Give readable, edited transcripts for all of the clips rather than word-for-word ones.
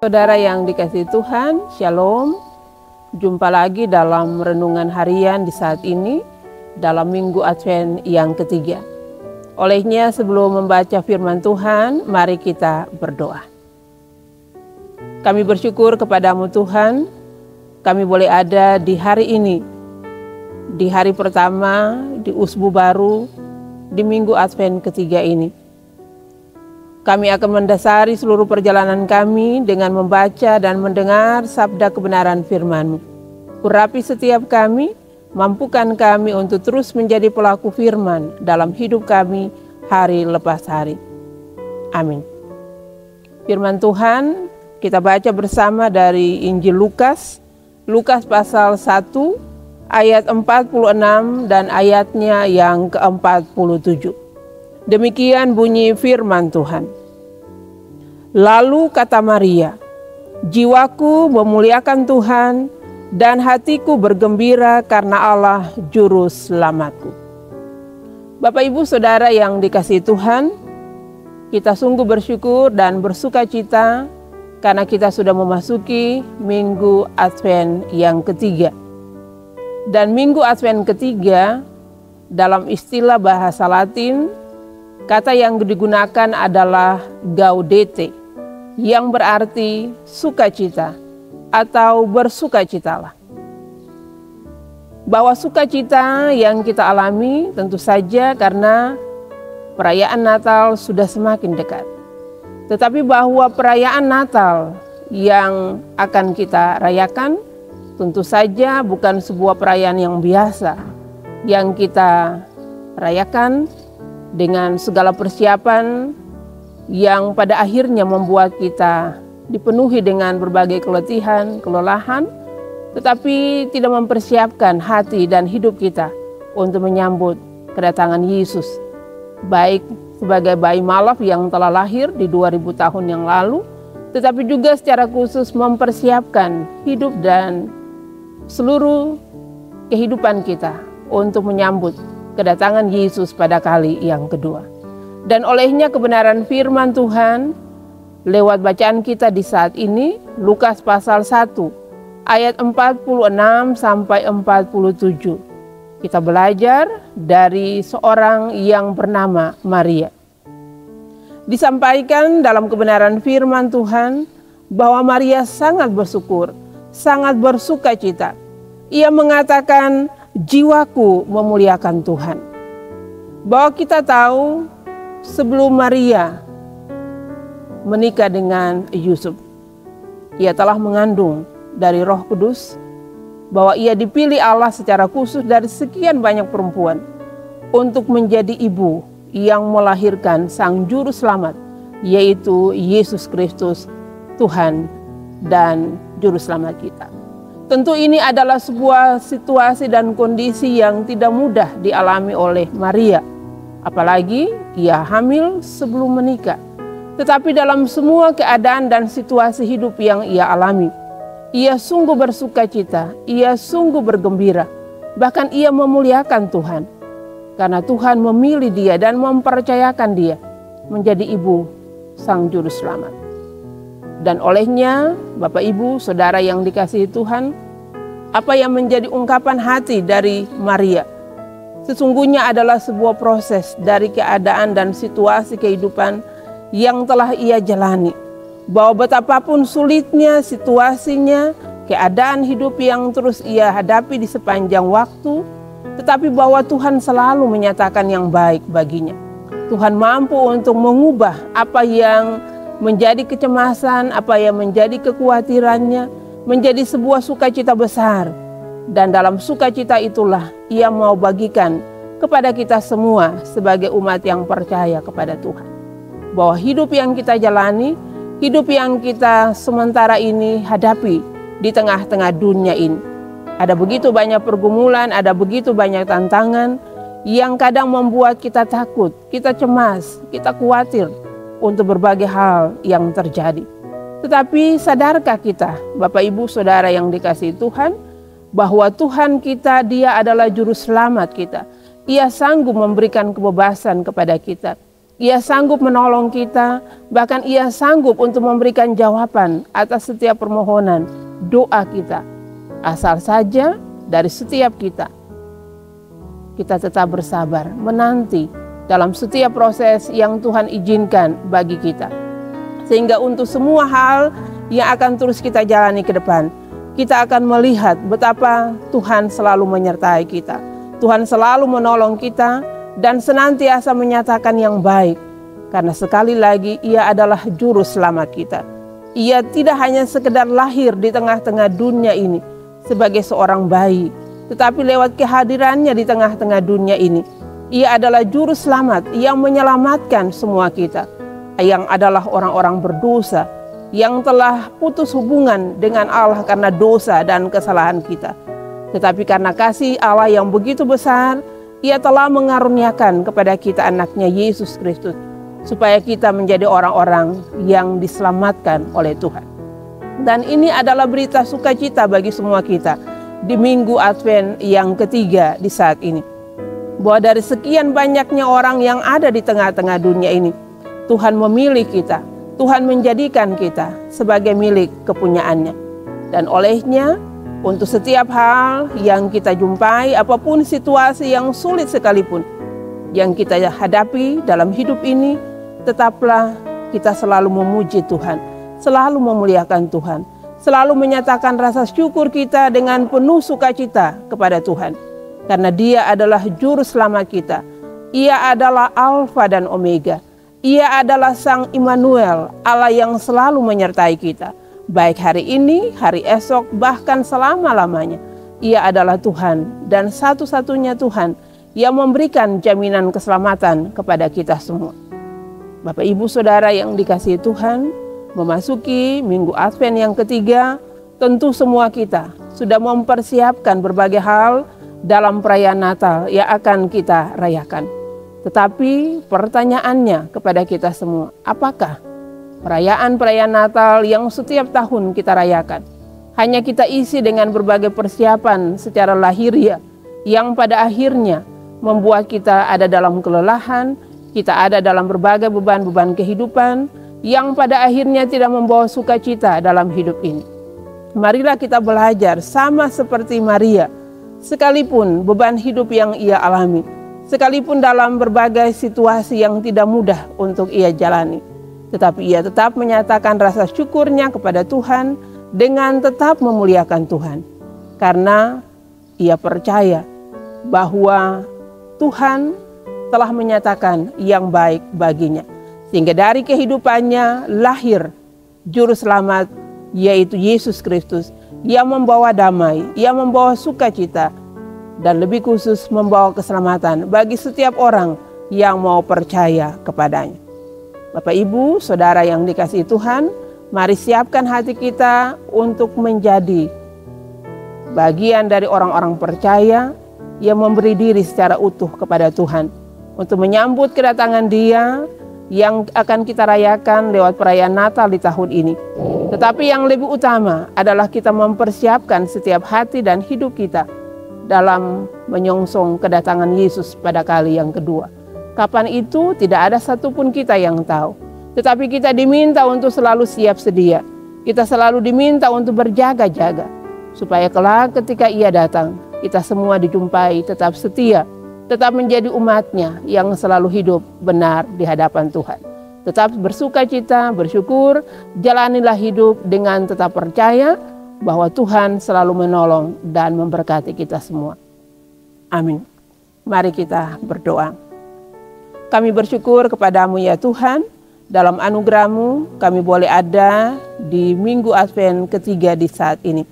Saudara yang dikasihi Tuhan, Shalom. Jumpa lagi dalam renungan harian di saat ini, dalam Minggu Advent yang ketiga. Olehnya sebelum membaca firman Tuhan, mari kita berdoa. Kami bersyukur kepadamu Tuhan, kami boleh ada di hari ini, di hari pertama, di usbu baru, di Minggu Advent ketiga ini. Kami akan mendasari seluruh perjalanan kami dengan membaca dan mendengar sabda kebenaran firman-Mu. Urapi setiap kami, mampukan kami untuk terus menjadi pelaku firman dalam hidup kami hari lepas hari. Amin. Firman Tuhan kita baca bersama dari Injil Lukas pasal 1 ayat 46 dan ayatnya yang ke-47. Demikian bunyi firman Tuhan. Lalu kata Maria, jiwaku memuliakan Tuhan dan hatiku bergembira karena Allah juru selamatku. Bapak Ibu Saudara yang dikasihi Tuhan, kita sungguh bersyukur dan bersuka cita karena kita sudah memasuki Minggu Advent yang ketiga. Dan Minggu Advent ketiga dalam istilah bahasa Latin, kata yang digunakan adalah gaudete, yang berarti sukacita atau bersukacitalah. Bahwa sukacita yang kita alami tentu saja karena perayaan Natal sudah semakin dekat. Tetapi bahwa perayaan Natal yang akan kita rayakan tentu saja bukan sebuah perayaan yang biasa yang kita rayakan dengan segala persiapan yang pada akhirnya membuat kita dipenuhi dengan berbagai keletihan, kelelahan, tetapi tidak mempersiapkan hati dan hidup kita untuk menyambut kedatangan Yesus, baik sebagai bayi malaf yang telah lahir di 2000 tahun yang lalu, tetapi juga secara khusus mempersiapkan hidup dan seluruh kehidupan kita untuk menyambut kedatangan Yesus pada kali yang kedua. Dan olehnya kebenaran firman Tuhan lewat bacaan kita di saat ini, Lukas pasal 1 ayat 46 sampai 47. Kita belajar dari seorang yang bernama Maria. Disampaikan dalam kebenaran firman Tuhan bahwa Maria sangat bersyukur, sangat bersukacita. Ia mengatakan, jiwaku memuliakan Tuhan. Bahwa kita tahu sebelum Maria menikah dengan Yusuf, ia telah mengandung dari Roh Kudus, bahwa ia dipilih Allah secara khusus dari sekian banyak perempuan untuk menjadi ibu yang melahirkan Sang Juru Selamat, yaitu Yesus Kristus, Tuhan dan Juru Selamat kita. Tentu ini adalah sebuah situasi dan kondisi yang tidak mudah dialami oleh Maria. Apalagi ia hamil sebelum menikah. Tetapi dalam semua keadaan dan situasi hidup yang ia alami, ia sungguh bersukacita, ia sungguh bergembira. Bahkan ia memuliakan Tuhan. Karena Tuhan memilih dia dan mempercayakan dia menjadi ibu Sang Juru Selamat. Dan olehnya, Bapak Ibu, Saudara yang dikasihi Tuhan, apa yang menjadi ungkapan hati dari Maria sesungguhnya adalah sebuah proses dari keadaan dan situasi kehidupan yang telah ia jalani. Bahwa betapapun sulitnya situasinya, keadaan hidup yang terus ia hadapi di sepanjang waktu, tetapi bahwa Tuhan selalu menyatakan yang baik baginya. Tuhan mampu untuk mengubah apa yang menjadi kecemasan, apa yang menjadi kekhawatirannya, menjadi sebuah sukacita besar. Dan dalam sukacita itulah ia mau bagikan kepada kita semua sebagai umat yang percaya kepada Tuhan. Bahwa hidup yang kita jalani, hidup yang kita sementara ini hadapi di tengah-tengah dunia ini. Ada begitu banyak pergumulan, ada begitu banyak tantangan yang kadang membuat kita takut, kita cemas, kita khawatir untuk berbagai hal yang terjadi. Tetapi sadarkah kita, Bapak Ibu Saudara yang dikasihi Tuhan, bahwa Tuhan kita, Dia adalah Juru Selamat kita. Ia sanggup memberikan kebebasan kepada kita. Ia sanggup menolong kita, bahkan Ia sanggup untuk memberikan jawaban atas setiap permohonan doa kita. Asal saja dari setiap kita tetap bersabar, menanti dalam setiap proses yang Tuhan izinkan bagi kita. Sehingga untuk semua hal yang akan terus kita jalani ke depan, kita akan melihat betapa Tuhan selalu menyertai kita. Tuhan selalu menolong kita dan senantiasa menyatakan yang baik. Karena sekali lagi Ia adalah juru selamat kita. Ia tidak hanya sekedar lahir di tengah-tengah dunia ini sebagai seorang bayi, tetapi lewat kehadirannya di tengah-tengah dunia ini, Ia adalah juru selamat yang menyelamatkan semua kita, yang adalah orang-orang berdosa, yang telah putus hubungan dengan Allah karena dosa dan kesalahan kita. Tetapi karena kasih Allah yang begitu besar, Ia telah mengaruniakan kepada kita anaknya Yesus Kristus, supaya kita menjadi orang-orang yang diselamatkan oleh Tuhan. Dan ini adalah berita sukacita bagi semua kita di Minggu Advent yang ketiga di saat ini. Bahwa dari sekian banyaknya orang yang ada di tengah-tengah dunia ini, Tuhan memilih kita, Tuhan menjadikan kita sebagai milik kepunyaannya. Dan olehnya, untuk setiap hal yang kita jumpai, apapun situasi yang sulit sekalipun yang kita hadapi dalam hidup ini, tetaplah kita selalu memuji Tuhan, selalu memuliakan Tuhan, selalu menyatakan rasa syukur kita dengan penuh sukacita kepada Tuhan. Karena Dia adalah juru selamat kita. Ia adalah Alfa dan Omega. Ia adalah Sang Immanuel, Allah yang selalu menyertai kita. Baik hari ini, hari esok, bahkan selama-lamanya. Ia adalah Tuhan dan satu-satunya Tuhan yang memberikan jaminan keselamatan kepada kita semua. Bapak Ibu Saudara yang dikasihi Tuhan, memasuki Minggu Advent yang ketiga, tentu semua kita sudah mempersiapkan berbagai hal dalam perayaan Natal yang akan kita rayakan. Tetapi pertanyaannya kepada kita semua, apakah perayaan-perayaan Natal yang setiap tahun kita rayakan hanya kita isi dengan berbagai persiapan secara lahiriah yang pada akhirnya membuat kita ada dalam kelelahan, kita ada dalam berbagai beban-beban kehidupan yang pada akhirnya tidak membawa sukacita dalam hidup ini. Marilah kita belajar sama seperti Maria, sekalipun beban hidup yang ia alami, sekalipun dalam berbagai situasi yang tidak mudah untuk ia jalani, tetapi ia tetap menyatakan rasa syukurnya kepada Tuhan dengan tetap memuliakan Tuhan. Karena ia percaya bahwa Tuhan telah menyatakan yang baik baginya. Sehingga dari kehidupannya lahir juru selamat, yaitu Yesus Kristus, yang membawa damai, yang membawa sukacita, dan lebih khusus membawa keselamatan bagi setiap orang yang mau percaya kepadanya. Bapak Ibu, Saudara yang dikasihi Tuhan, mari siapkan hati kita untuk menjadi bagian dari orang-orang percaya yang memberi diri secara utuh kepada Tuhan, untuk menyambut kedatangan Dia yang akan kita rayakan lewat perayaan Natal di tahun ini. Tetapi yang lebih utama adalah kita mempersiapkan setiap hati dan hidup kita dalam menyongsong kedatangan Yesus pada kali yang kedua. Kapan itu tidak ada satupun kita yang tahu. Tetapi kita diminta untuk selalu siap sedia. Kita selalu diminta untuk berjaga-jaga, supaya kelak ketika Ia datang, kita semua dijumpai tetap setia, tetap menjadi umat-Nya yang selalu hidup benar di hadapan Tuhan. Tetap bersukacita, bersyukur, jalanilah hidup dengan tetap percaya bahwa Tuhan selalu menolong dan memberkati kita semua. Amin. Mari kita berdoa. Kami bersyukur kepadamu ya Tuhan, dalam anugerah-Mu kami boleh ada di Minggu Advent ketiga di saat ini.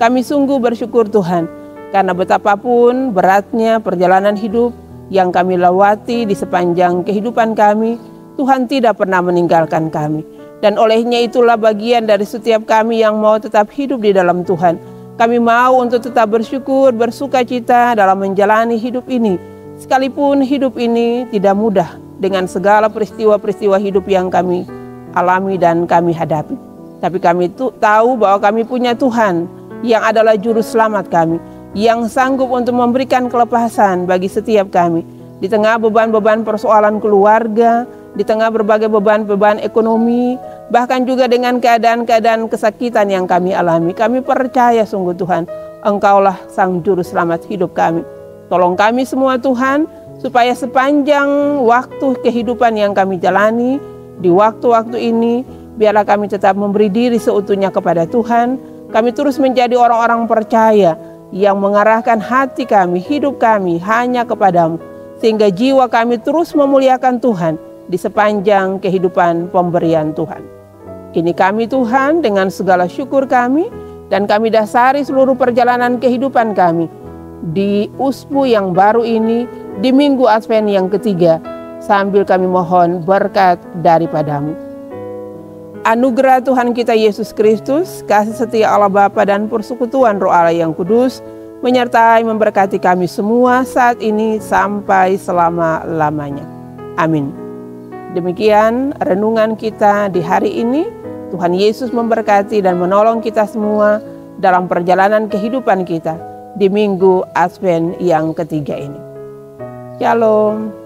Kami sungguh bersyukur Tuhan, karena betapapun beratnya perjalanan hidup yang kami lewati di sepanjang kehidupan kami, Tuhan tidak pernah meninggalkan kami. Dan olehnya itulah bagian dari setiap kami yang mau tetap hidup di dalam Tuhan. Kami mau untuk tetap bersyukur, bersukacita dalam menjalani hidup ini. Sekalipun hidup ini tidak mudah dengan segala peristiwa-peristiwa hidup yang kami alami dan kami hadapi. Tapi kami tahu bahwa kami punya Tuhan yang adalah juru selamat kami, yang sanggup untuk memberikan kelepasan bagi setiap kami. Di tengah beban-beban persoalan keluarga, di tengah berbagai beban-beban ekonomi, bahkan juga dengan keadaan-keadaan kesakitan yang kami alami. Kami percaya sungguh Tuhan, Engkaulah Sang Juru Selamat hidup kami. Tolong kami semua Tuhan, supaya sepanjang waktu kehidupan yang kami jalani, di waktu-waktu ini, biarlah kami tetap memberi diri seutuhnya kepada Tuhan. Kami terus menjadi orang-orang percaya yang mengarahkan hati kami, hidup kami hanya kepadamu, sehingga jiwa kami terus memuliakan Tuhan di sepanjang kehidupan pemberian Tuhan. Ini kami Tuhan dengan segala syukur kami, dan kami dasari seluruh perjalanan kehidupan kami di USPU yang baru ini, di Minggu Advent yang ketiga, sambil kami mohon berkat daripadamu. Anugerah Tuhan kita Yesus Kristus, kasih setia Allah Bapa dan persekutuan Roh Allah yang kudus, menyertai memberkati kami semua saat ini sampai selama-lamanya. Amin. Demikian renungan kita di hari ini. Tuhan Yesus memberkati dan menolong kita semua dalam perjalanan kehidupan kita di Minggu Advent yang ketiga ini. Shalom.